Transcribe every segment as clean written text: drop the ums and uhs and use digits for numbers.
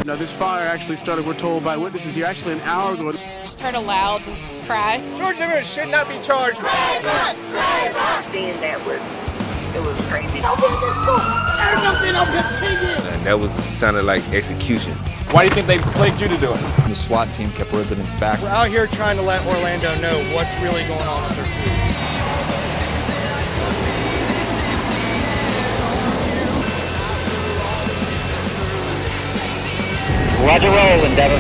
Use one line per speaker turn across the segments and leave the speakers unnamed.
Now, this fire actually started, we're told by witnesses here, actually an hour ago.
Just heard a loud crash.
George Zimmerman should not be charged.
Seeing that it was crazy.
And that sounded like execution.
Why do you think they plagued you to do it?
The SWAT team kept residents back.
We're out here trying to let Orlando know what's really going on with their food.
Roger, roll, Endeavor.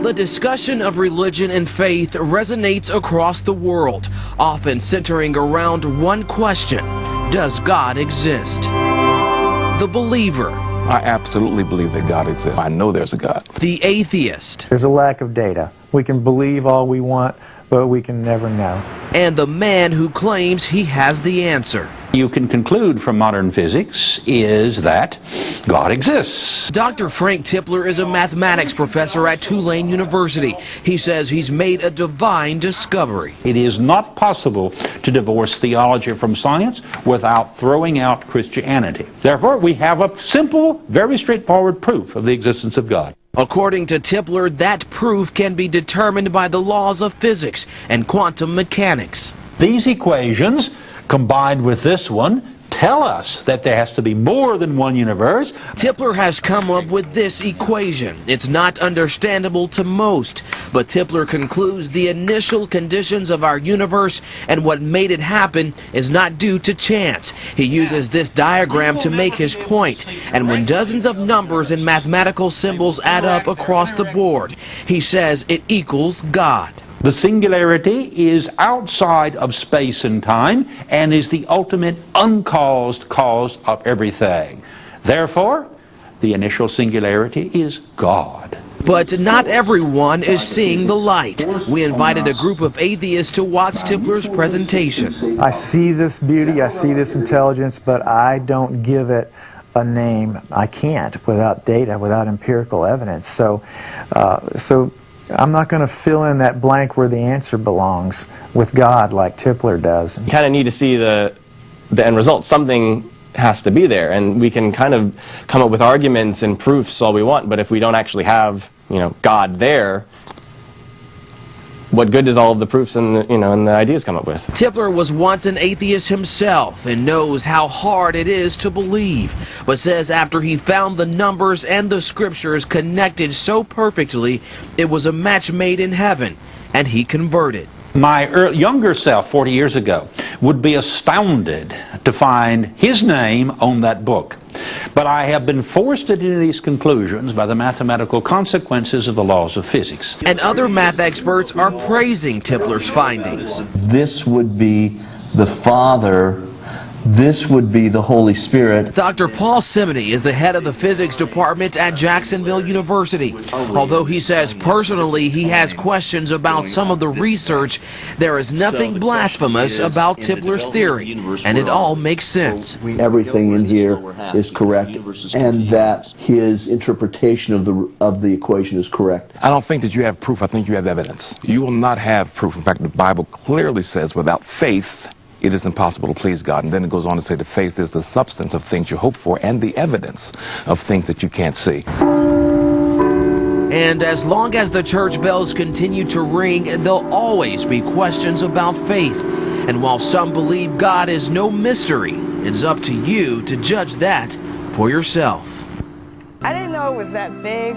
The discussion of religion and faith resonates across the world, often centering around one question: does God exist? The believer.
I absolutely believe that God exists. I know there's a God.
The atheist.
There's a lack of data. We can believe all we want, but we can never know.
And the man who claims he has the answer.
You can conclude from modern physics is that God exists.
Dr. Frank Tipler is a mathematics professor at Tulane University. He says he's made a divine discovery.
It is not possible to divorce theology from science without throwing out Christianity. Therefore, we have a simple, very straightforward proof of the existence of God.
According to Tipler, that proof can be determined by the laws of physics and quantum mechanics.
These equations, combined with this one, tell us that there has to be more than one universe.
Tipler has come up with this equation. It's not understandable to most, but Tipler concludes the initial conditions of our universe and what made it happen is not due to chance. He uses this diagram to make his point, and when dozens of numbers and mathematical symbols add up across the board, he says it equals God.
The singularity is outside of space and time and is the ultimate uncaused cause of everything. Therefore, the initial singularity is God.
But not everyone is seeing the light. We invited a group of atheists to watch Tipler's presentation.
I see this beauty, I see this intelligence, but I don't give it a name. I can't without data, without empirical evidence. So I'm not going to fill in that blank where the answer belongs with God like Tipler does.
You kind of need to see the end result. Something has to be there, and we can kind of come up with arguments and proofs all we want, but if we don't actually have, God there, what good does all of the proofs and the ideas come up with?
Tipler was once an atheist himself and knows how hard it is to believe, but says after he found the numbers and the scriptures connected so perfectly, it was a match made in heaven, and he converted.
My younger self, 40 years ago, would be astounded to find his name on that book. But I have been forced into these conclusions by the mathematical consequences of the laws of physics.
And other math experts are praising Tipler's findings.
This would be the Father. This would be the Holy Spirit.
Dr. Paul Simony is the head of the physics department at Jacksonville University. Although he says personally he has questions about some of the research, there is nothing blasphemous about Tipler's theory, and it all makes sense.
Everything in here is correct, and that his interpretation of the equation is correct.
I don't think that you have proof. I think you have evidence. You will not have proof. In fact, the Bible clearly says without faith, it is impossible to please God. And then it goes on to say that faith is the substance of things you hope for and the evidence of things that you can't see.
And as long as the church bells continue to ring, there'll always be questions about faith. And while some believe God is no mystery, it's up to you to judge that for yourself.
I didn't know it was that big,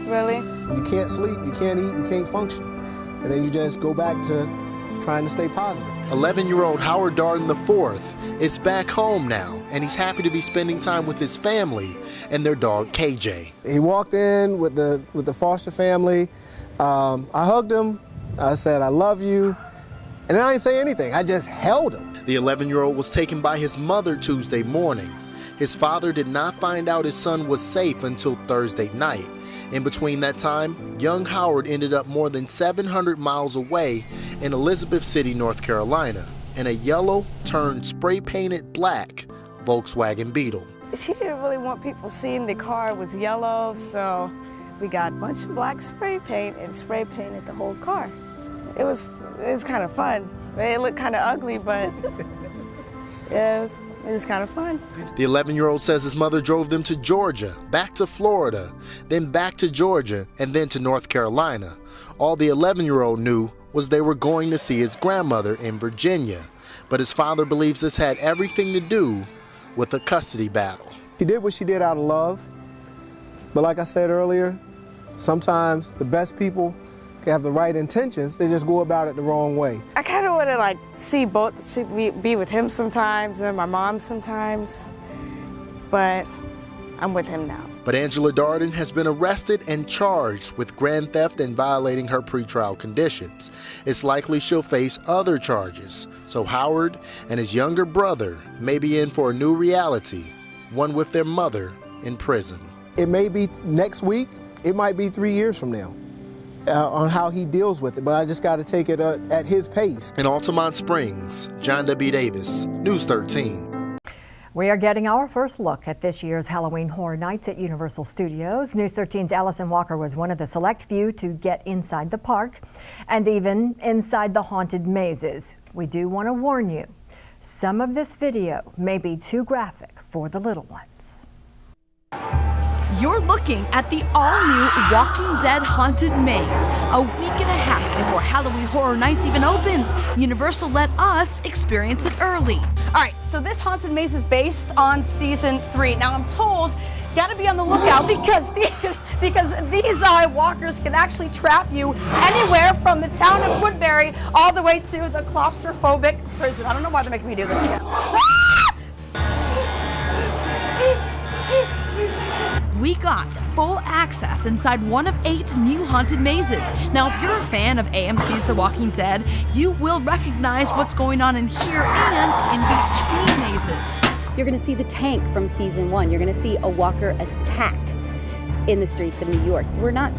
really.
You can't sleep, you can't eat, you can't function. And then you just go back to trying to stay positive.
11-year-old Howard Darden IV is back home now, and he's happy to be spending time with his family and their dog KJ.
He walked in with the foster family. I hugged him. I said, "I love you," and I didn't say anything. I just held him.
The 11-year-old was taken by his mother Tuesday morning. His father did not find out his son was safe until Thursday night. In between that time, young Howard ended up more than 700 miles away in Elizabeth City, North Carolina, in a yellow turned spray-painted black Volkswagen Beetle.
She didn't really want people seeing the car was yellow, so we got a bunch of black spray paint and spray painted the whole car. It's kind of fun. It looked kind of ugly, but yeah, it was kind of fun.
The 11-year-old says his mother drove them to Georgia, back to Florida, then back to Georgia, and then to North Carolina. All the 11-year-old knew was they were going to see his grandmother in Virginia. But his father believes this had everything to do with a custody battle.
She did what she did out of love. But like I said earlier, sometimes the best people can have the right intentions, they just go about it the wrong way.
I kind of want to be with him sometimes and my mom sometimes, but I'm with him now.
But Angela Darden has been arrested and charged with grand theft and violating her pretrial conditions. It's likely she'll face other charges. So Howard and his younger brother may be in for a new reality, one with their mother in prison.
It may be next week, it might be 3 years from now. On how he deals with it, but I just got to take it at his pace.
In Altamont Springs, John W. Davis, News 13.
We are getting our first look at this year's Halloween Horror Nights at Universal Studios. News 13's Allison Walker was one of the select few to get inside the park and even inside the haunted mazes. We do want to warn you, some of this video may be too graphic for the little ones.
You're looking at the all-new Walking Dead Haunted Maze. A week and a half before Halloween Horror Nights even opens, Universal let us experience it early.
All right, so this haunted maze is based on season 3. Now I'm told you gotta be on the lookout because these walkers can actually trap you anywhere from the town of Woodbury all the way to the claustrophobic prison. I don't know why they're making me do this again.
We got full access inside one of 8 new haunted mazes. Now, if you're a fan of AMC's The Walking Dead, you will recognize what's going on in here and in between mazes.
You're going to see the tank from season 1. You're going to see a walker attack in the streets of New York. We're not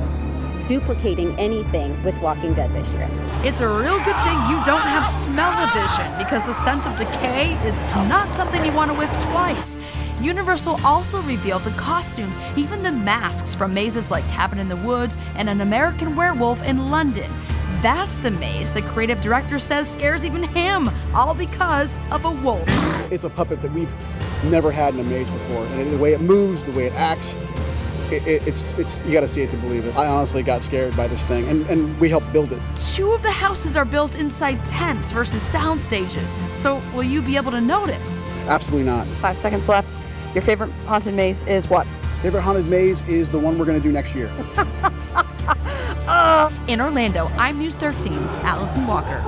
duplicating anything with Walking Dead this year.
It's a real good thing you don't have smell-o-vision because the scent of decay is not something you want to whiff twice. Universal also revealed the costumes, even the masks from mazes like Cabin in the Woods and An American Werewolf in London. That's the maze the creative director says scares even him, all because of a wolf.
It's a puppet that we've never had in a maze before, and the way it moves, the way it acts, it's you gotta see it to believe it. I honestly got scared by this thing, and we helped build it.
2 of the houses are built inside tents versus sound stages, so will you be able to notice?
Absolutely not.
5 seconds left. Your favorite haunted maze is what?
Favorite haunted maze is the one we're gonna do next year.
In Orlando, I'm News 13's Allison Walker.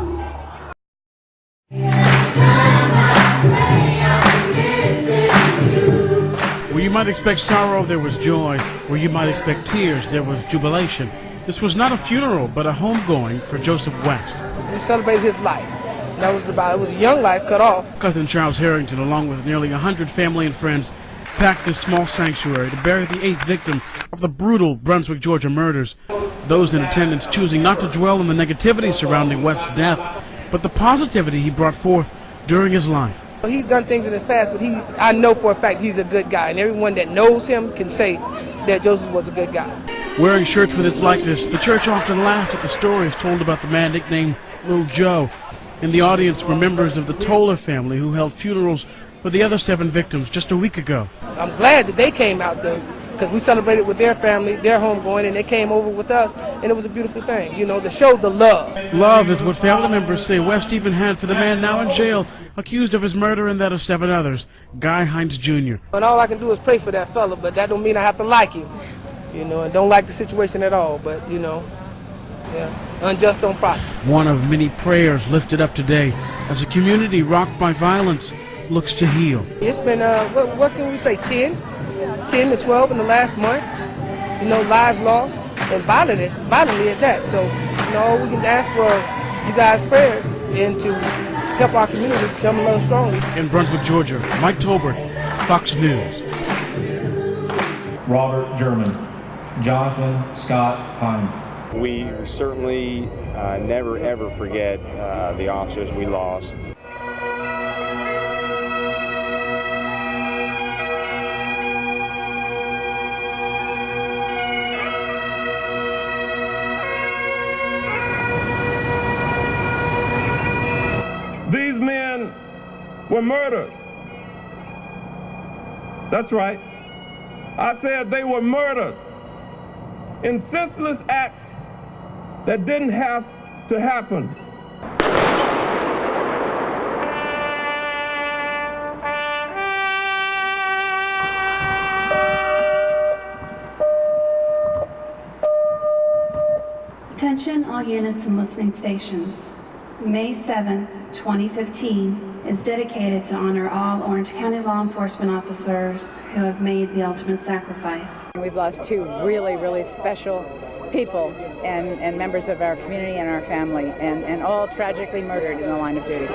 Where you might expect sorrow, there was joy. Where you might expect tears, there was jubilation. This was not a funeral, but a homegoing for Joseph West.
We celebrated his life. It was a young life cut off.
Cousin Charles Harrington, along with nearly 100 family and friends, packed this small sanctuary to bury the 8th victim of the brutal Brunswick, Georgia murders. Those in attendance choosing not to dwell on the negativity surrounding West's death, but the positivity he brought forth during his life.
He's done things in his past, but I know for a fact he's a good guy, and everyone that knows him can say that Joseph was a good guy.
Wearing shirts with his likeness, the church often laughed at the stories told about the man nicknamed Little Joe. In the audience were members of the Toller family who held funerals for the other 7 victims just a week ago.
I'm glad that they came out though, because we celebrated with their family, their homegoing, and they came over with us, and it was a beautiful thing, to show the love.
Love is what family members say West even had for the man now in jail, accused of his murder and that of 7 others, Guy Hines Jr.
And all I can do is pray for that fella, but that don't mean I have to like him, and don't like the situation at all, but, unjust don't prosper.
One of many prayers lifted up today as a community rocked by violence looks to heal.
It's been, what can we say, 10 to 12 in the last month, lives lost, and violently at that. So, we can ask for you guys' prayers and to help our community become a little stronger.
In Brunswick, Georgia, Mike Tolbert, Fox News.
Robert German, Jonathan Scott Pine.
We certainly never ever forget the officers we lost.
were murdered. That's right. I said they were murdered in senseless acts that didn't have to happen.
Attention all units and listening stations. May 7th, 2015 is dedicated to honor all Orange County law enforcement officers who have made the ultimate sacrifice.
We've lost two really, really special people and members of our community and our family, and all tragically murdered in the line of duty.